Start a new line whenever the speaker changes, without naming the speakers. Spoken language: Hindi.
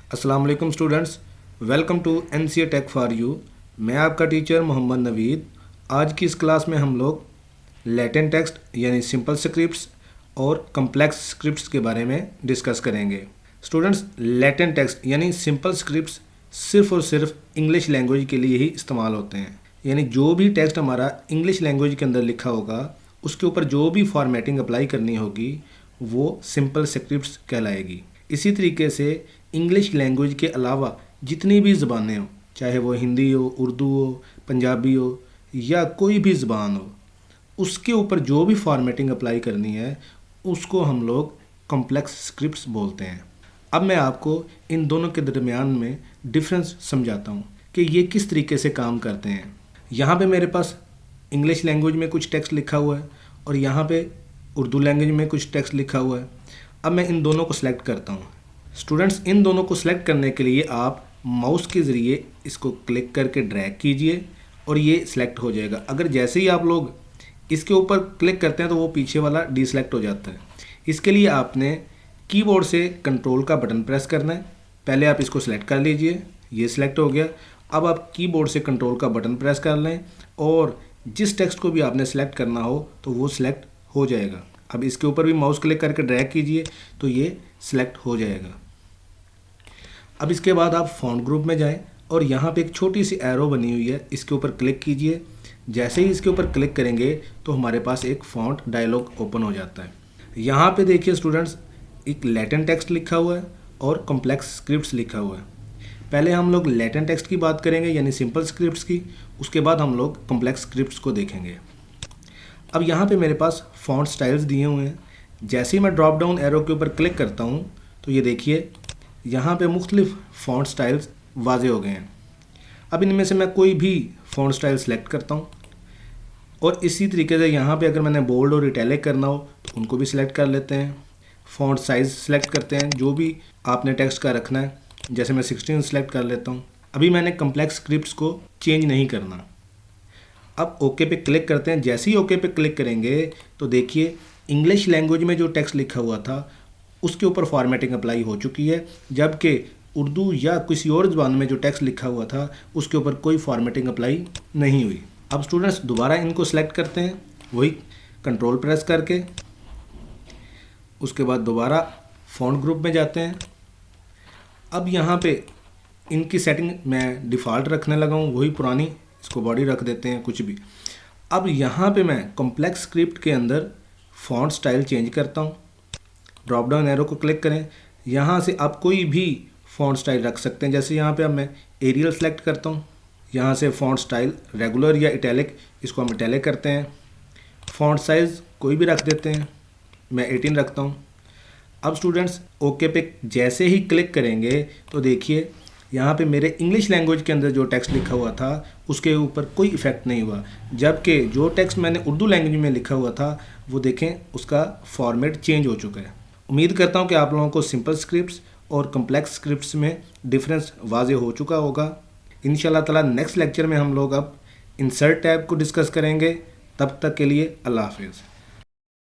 अस्सलाम वालेकुम students, welcome to NCA tech for you. मैं आपका टीचर मोहम्मद नवीद। आज की इस क्लास में हम लोग लैटिन टेक्स्ट यानी सिंपल स्क्रिप्ट्स और कम्प्लेक्स स्क्रिप्ट्स के बारे में डिस्कस करेंगे। स्टूडेंट्स, लैटिन टेक्स्ट यानी सिंपल स्क्रिप्ट्स सिर्फ़ और सिर्फ इंग्लिश लैंग्वेज के लिए ही इस्तेमाल होते हैं। यानी जो भी टेक्स्ट हमारा इंग्लिश लैंग्वेज के अंदर लिखा होगा उसके ऊपर जो भी फॉर्मेटिंग अप्लाई करनी होगी वो सिंपल स्क्रिप्ट्स कहलाएगी। इसी तरीके से इंग्लिश लैंग्वेज के अलावा जितनी भी ज़बानें हो, चाहे वो हिंदी हो, उर्दू हो, पंजाबी हो या कोई भी ज़बान हो, उसके ऊपर जो भी फॉर्मेटिंग अप्लाई करनी है उसको हम लोग कॉम्प्लेक्स स्क्रिप्ट्स बोलते हैं। अब मैं आपको इन दोनों के दरमियान में डिफरेंस समझाता हूँ कि ये किस तरीके से काम करते हैं। यहाँ पे मेरे पास इंग्लिश लैंग्वेज में कुछ टेक्स्ट लिखा हुआ है और यहाँ पे उर्दू लैंग्वेज में कुछ टेक्स्ट लिखा हुआ है। अब मैं इन दोनों को सिलेक्ट करता हूँ। स्टूडेंट्स, इन दोनों को सिलेक्ट करने के लिए आप माउस के ज़रिए इसको क्लिक करके ड्रैग कीजिए और ये सिलेक्ट हो जाएगा। अगर जैसे ही आप लोग इसके ऊपर क्लिक करते हैं तो वो पीछे वाला डिसेलेक्ट हो जाता है। इसके लिए आपने कीबोर्ड से कंट्रोल का बटन प्रेस करना है। पहले आप इसको सिलेक्ट कर लीजिए, ये सिलेक्ट हो गया। अब आप कीबोर्ड से कंट्रोल का बटन प्रेस कर लें और जिस टेक्स्ट को भी आपने सेलेक्ट करना हो तो वो सिलेक्ट हो जाएगा। अब इसके ऊपर भी माउस क्लिक करके ड्रैग कीजिए तो ये सिलेक्ट हो जाएगा। अब इसके बाद आप फ़ॉन्ट ग्रुप में जाएं और यहाँ पे एक छोटी सी एरो बनी हुई है, इसके ऊपर क्लिक कीजिए। जैसे ही इसके ऊपर क्लिक करेंगे तो हमारे पास एक फ़ॉन्ट डायलॉग ओपन हो जाता है। यहाँ पे देखिए स्टूडेंट्स, एक लैटिन टेक्स्ट लिखा हुआ है और कॉम्प्लेक्स स्क्रिप्ट्स लिखा हुआ है। पहले हम लोग लैटिन टेक्स्ट की बात करेंगे यानी सिंपल स्क्रिप्ट्स की, उसके बाद हम लोग कॉम्प्लेक्स स्क्रिप्ट्स को देखेंगे। अब यहाँ पे मेरे पास फ़ॉन्ट स्टाइल्स दिए हुए हैं। जैसे ही मैं ड्रॉप डाउन एरो के ऊपर क्लिक करता हूँ तो ये देखिए यहाँ पे मुख्तलिफ फ़ॉन्ट स्टाइल्स वाजे हो गए हैं। अब इनमें से मैं कोई भी फ़ॉन्ट स्टाइल सेलेक्ट करता हूँ और इसी तरीके से यहाँ पे अगर मैंने बोल्ड और इटैलिक करना हो तो उनको भी सिलेक्ट कर लेते हैं। फ़ॉन्ट साइज़ सेलेक्ट करते हैं, जो भी आपने टेक्स्ट का रखना है। जैसे मैं 16 सेलेक्ट कर लेता हूँ। अभी मैंने कम्प्लेक्स स्क्रिप्ट्स को चेंज नहीं करना। अब ओके पे क्लिक करते हैं। जैसे ही ओके पे क्लिक करेंगे तो देखिए इंग्लिश लैंग्वेज में जो टेक्स्ट लिखा हुआ था उसके ऊपर फॉर्मेटिंग अप्लाई हो चुकी है, जबकि उर्दू या किसी और ज़बान में जो टेक्स्ट लिखा हुआ था उसके ऊपर कोई फॉर्मेटिंग अप्लाई नहीं हुई। अब स्टूडेंट्स दोबारा इनको सेलेक्ट करते हैं, वही कंट्रोल प्रेस करके। उसके बाद दोबारा फ़ॉन्ट ग्रुप में जाते हैं। अब यहाँ पे इनकी सेटिंग मैं डिफ़ॉल्ट रखने लगा हूँ, वही पुरानी, इसको बॉडी रख देते हैं कुछ भी। अब यहाँ पे मैं कॉम्प्लेक्स स्क्रिप्ट के अंदर फ़ॉन्ट स्टाइल चेंज करता हूँ। ड्रॉप डाउन एरो को क्लिक करें, यहाँ से आप कोई भी फ़ॉन्ट स्टाइल रख सकते हैं। जैसे यहाँ पे अब मैं एरियल सेलेक्ट करता हूँ, यहाँ से फ़ॉन्ट स्टाइल रेगुलर या इटैलिक, इसको हम इटैलिक करते हैं। फ़ॉन्ट साइज़ कोई भी रख देते हैं, मैं 18 रखता हूँ। अब स्टूडेंट्स ओके पे जैसे ही क्लिक करेंगे तो देखिए यहाँ पे मेरे इंग्लिश लैंग्वेज के अंदर जो टेक्स्ट लिखा हुआ था उसके ऊपर कोई इफ़ेक्ट नहीं हुआ, जबकि जो टेक्स्ट मैंने उर्दू लैंग्वेज में लिखा हुआ था वो देखें उसका फॉर्मेट चेंज हो चुका है। उम्मीद करता हूँ कि आप लोगों को सिंपल स्क्रिप्ट्स और कम्प्लेक्स स्क्रिप्ट्स में डिफरेंस वाज़े हो चुका होगा। इंशाल्लाह ताला नेक्स्ट लेक्चर में हम लोग अब इंसर्ट टैब को डिस्कस करेंगे। तब तक के लिए अल्लाह हाफिज़।